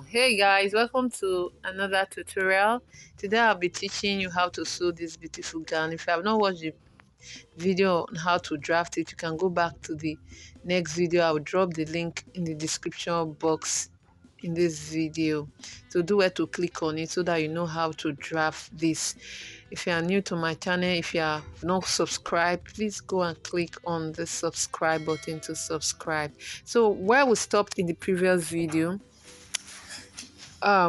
Hey guys, welcome to another tutorial. Today I'll be teaching you how to sew this beautiful gown. If you have not watched the video on how to draft it, you can go back to the next video. I'll drop the link in the description box in this video. So do where to click on it so that you know how to draft this. If you are new to my channel, if you are not subscribed, please go and click on the subscribe button to subscribe. So where we stopped in the previous video,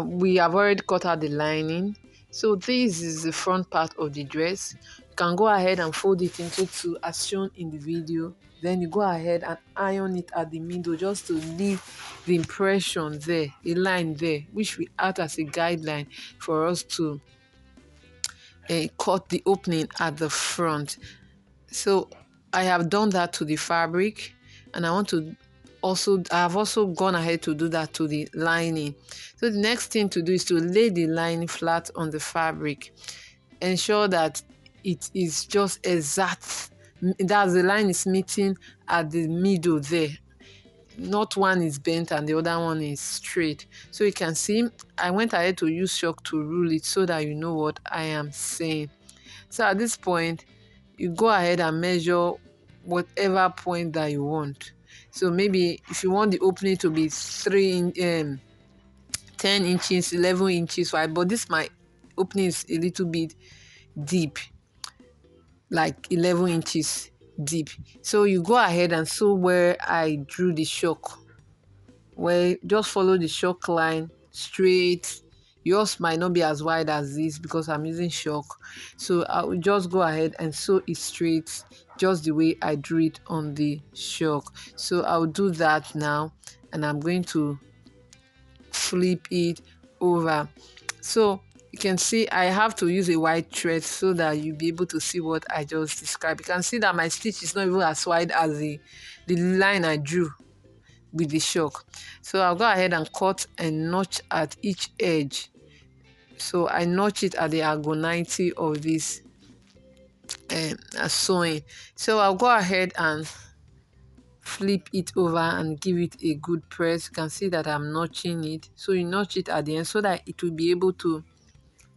we have already cut out the lining, so this is the front part of the dress. You can go ahead and fold it into two as shown in the video, then you go ahead and iron it at the middle just to leave the impression there, a line there, which will act as a guideline for us to cut the opening at the front. So I have done that to the fabric, and I have also gone ahead to do that to the lining. So the next thing to do is to lay the lining flat on the fabric. Ensure that it is just exact, that the line is meeting at the middle there, not one is bent and the other one is straight. So you can see I went ahead to use chalk to rule it so that you know what I am saying. So at this point, you go ahead and measure whatever point that you want. So maybe if you want the opening to be 10 inches, 11 inches wide, but this my opening is a little bit deep, like 11 inches deep. So you go ahead and sew where I drew the chalk, where just follow the chalk line straight. Yours might not be as wide as this because I'm using chalk, so I will just go ahead and sew it straight just the way I drew it on the chalk. So I'll do that now, and I'm going to flip it over. So you can see I have to use a white thread so that you'll be able to see what I just described. You can see that my stitch is not even as wide as the line I drew with the chalk. So I'll go ahead and cut a notch at each edge. So I notch it at the angle 90 of this sewing. So I'll go ahead and flip it over and give it a good press. You can see that I'm notching it. So you notch it at the end so that it will be able to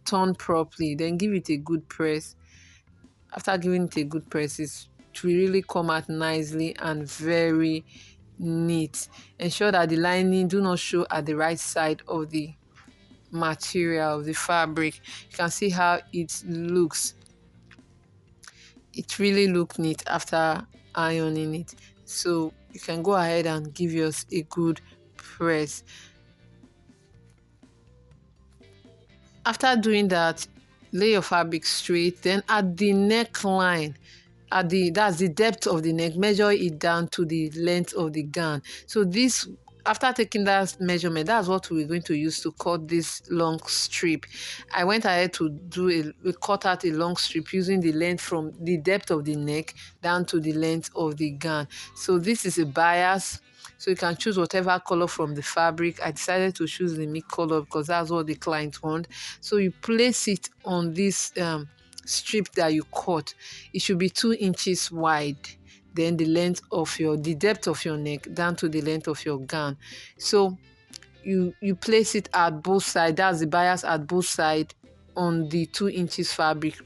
turn properly. Then give it a good press. After giving it a good press, it will really come out nicely and very neat. Ensure that the lining do not show at the right side of the material of the fabric. You can see how it looks. It really looks neat after ironing it. So you can go ahead and give yours a good press. After doing that, lay your fabric straight. Then at the neckline, that's the depth of the neck, measure it down to the length of the gown. So this, after taking that measurement, that's what we're going to use to cut this long strip. I went ahead to cut out a long strip using the length from the depth of the neck down to the length of the gown. So this is a bias, so you can choose whatever color from the fabric. I decided to choose the mid color because that's what the client want. So you place it on this strip that you cut. It should be 2 inches wide. Then the depth of your neck down to the length of your gown. So you place it at both sides. That's the bias at both sides on the 2 inches fabric.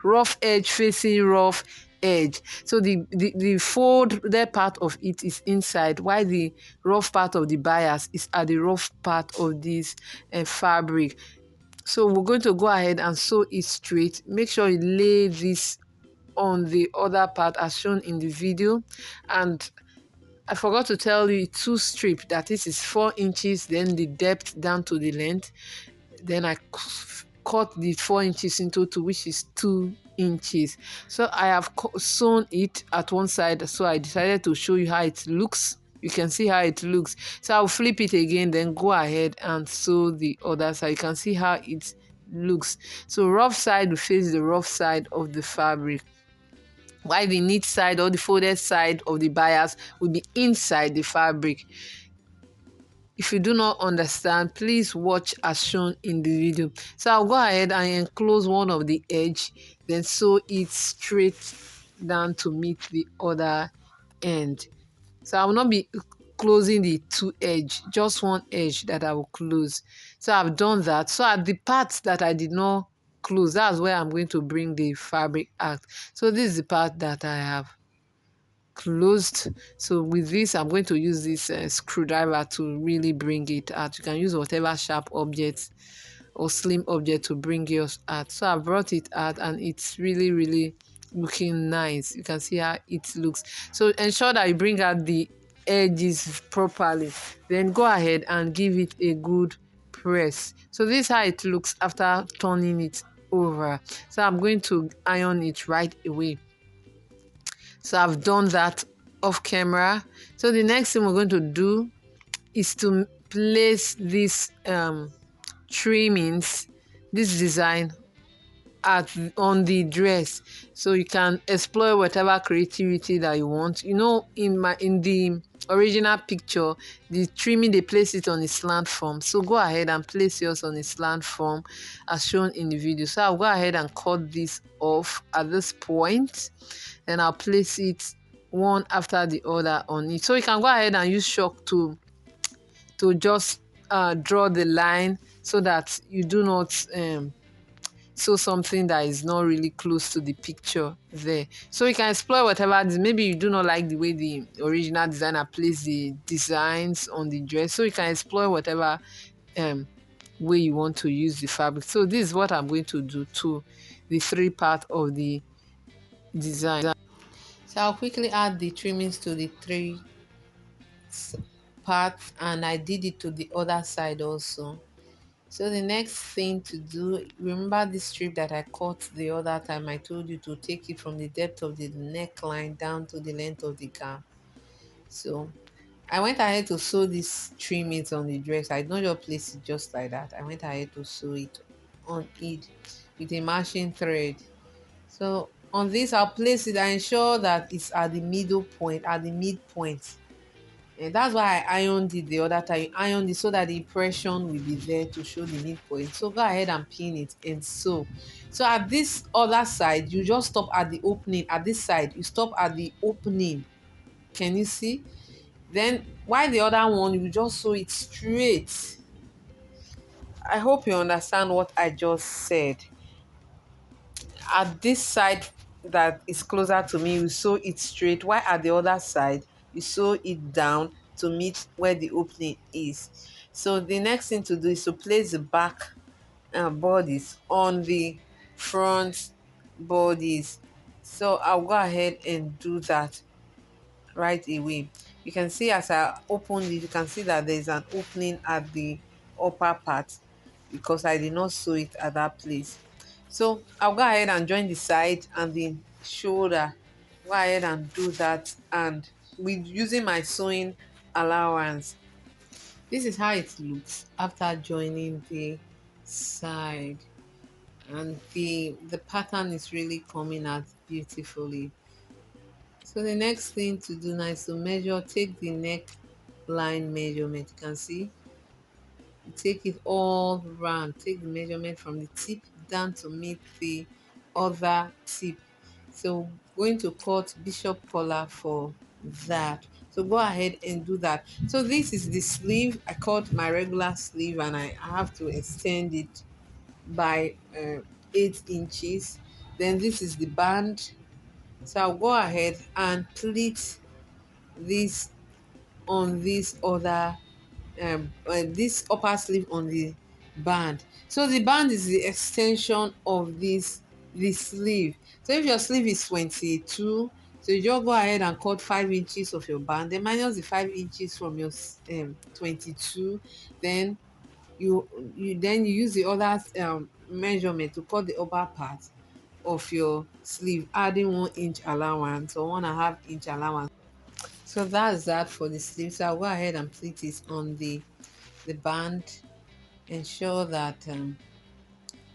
Rough edge facing rough edge. So the folded part of it is inside, while the rough part of the bias is at the rough part of this fabric. So we're going to go ahead and sew it straight. Make sure you lay this on the other part as shown in the video. And I forgot to tell you, two strip, that is 4 inches, then the depth down to the length. Then I cut the 4 inches into two, which is 2 inches. So I have sewn it at one side, so I decided to show you how it looks. You can see how it looks. So I'll flip it again, then go ahead and sew the other side. You can see how it looks. So rough side will face the rough side of the fabric, while the neat side or the folded side of the bias will be inside the fabric. If you do not understand, please watch as shown in the video. So I'll go ahead and enclose one of the edge, then sew it straight down to meet the other end. So I will not be closing the two edge, just one edge that I will close. So I've done that. So at the parts that I did not close, that's where I'm going to bring the fabric out. So this is the part that I have closed. So with this, I'm going to use this screwdriver to really bring it out. You can use whatever sharp object or slim object to bring yours out. So I brought it out and it's really, really looking nice. You can see how it looks. So ensure that you bring out the edges properly. Then go ahead and give it a good press. So this is how it looks after turning it over. So I'm going to iron it right away. So I've done that off camera. So the next thing we're going to do is to place this trimmings, this design on the dress, so you can explore whatever creativity that you want. You know, in the original picture, the trimming, they place it on a slant form. So go ahead and place yours on a slant form as shown in the video. So I'll go ahead and cut this off at this point, and I'll place it one after the other on it. So you can go ahead and use chalk to just draw the line so that you do not sew something that is not really close to the picture there. So you can explore whatever. Maybe you do not like the way the original designer placed the designs on the dress, so you can explore whatever way you want to use the fabric. So this is what I'm going to do to the three part of the design. So I'll quickly add the trimmings to the three parts, and I did it to the other side also. So the next thing to do, remember this strip that I cut the other time. I told you to take it from the depth of the neckline down to the length of the gown. So I went ahead to sew this trimmings on the dress. I did not just place it just like that. I went ahead to sew it on it with a matching thread. So on this, I'll place it. I ensure that it's at the middle point, at the midpoint. And that's why I ironed it the other time. You ironed it so that the impression will be there to show the midpoint. So go ahead and pin it and sew. So at this other side, you just stop at the opening. At this side, you stop at the opening. Can you see? Then while the other one, you just sew it straight. I hope you understand what I just said. At this side that is closer to me, you sew it straight, while at the other side you sew it down to meet where the opening is. So the next thing to do is to place the back bodies on the front bodies. So I'll go ahead and do that right away. You can see as I opened it, you can see that there's an opening at the upper part because I did not sew it at that place. So I'll go ahead and join the side and the shoulder. Go ahead and do that, and with using my sewing allowance. This is how it looks after joining the side, and the pattern is really coming out beautifully. So the next thing to do now is to measure, take the neckline measurement. You can see, you take it all round, take the measurement from the tip down to meet the other tip. So going to cut bishop collar for that. So go ahead and do that. So this is the sleeve. I cut my regular sleeve and I have to extend it by 8 inches. Then this is the band. So I'll go ahead and pleat this on this other this upper sleeve on the band. So the band is the extension of this sleeve. So if your sleeve is 22, so you just go ahead and cut 5 inches of your band, then minus the 5 inches from your 22, then you use the other measurement to cut the upper part of your sleeve, adding 1 inch allowance or 1.5 inch allowance. So that's that for the sleeve. So I'll go ahead and pleat it on the band. Ensure that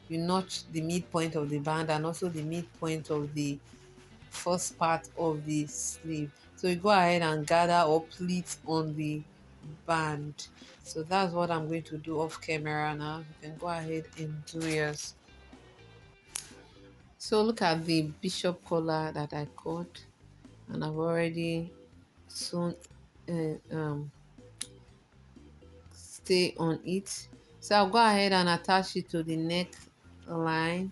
you notch the midpoint of the band and also the midpoint of the first part of the sleeve. So you go ahead and gather or pleat on the band. So that's what I'm going to do off camera now. You can go ahead and do yours. So look at the bishop collar that I cut, and I've already sewn stay on it. So I'll go ahead and attach it to the neckline.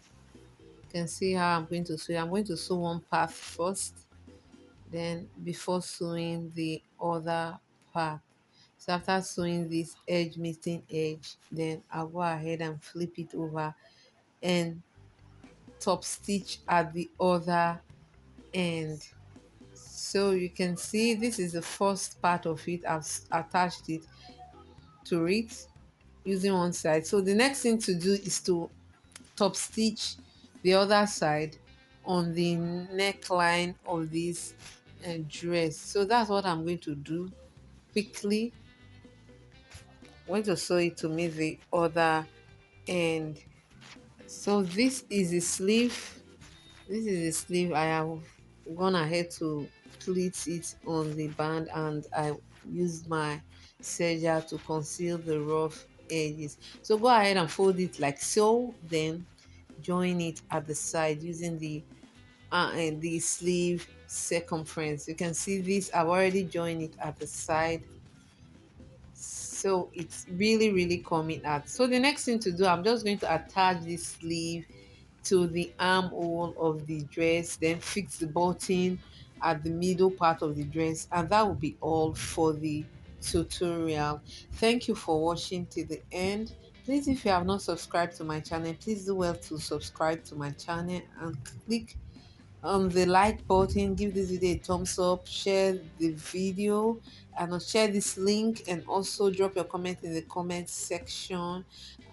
You can see how I'm going to sew. I'm going to sew one part first, then before sewing the other part. So after sewing this edge meeting edge, then I'll go ahead and flip it over and top stitch at the other end. So you can see this is the first part of it. I've attached it to it using one side. So the next thing to do is to top stitch the other side on the neckline of this dress. So that's what I'm going to do quickly. I'm going to sew it to meet the other end. So this is the sleeve. This is the sleeve. I have gone ahead to pleat it on the band, and I used my serger to conceal the rough edges. So go ahead and fold it like so, then join it at the side using the sleeve circumference. You can see this, I've already joined it at the side, so it's really coming out. So the next thing to do, I'm just going to attach this sleeve to the armhole of the dress, then fix the button at the middle part of the dress, and that will be all for the tutorial. Thank you for watching till the end. Please, if you have not subscribed to my channel, please do well to subscribe to my channel and click on the like button. Give this video a thumbs up, share the video, and share this link, and also drop your comment in the comment section.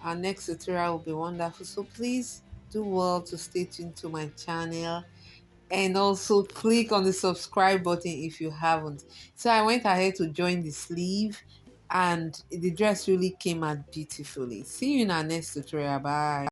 Our next tutorial will be wonderful, so please do well to stay tuned to my channel, and also click on the subscribe button if you haven't. So I went ahead to join the sleeve, and the dress really came out beautifully. See you in our next tutorial. Bye.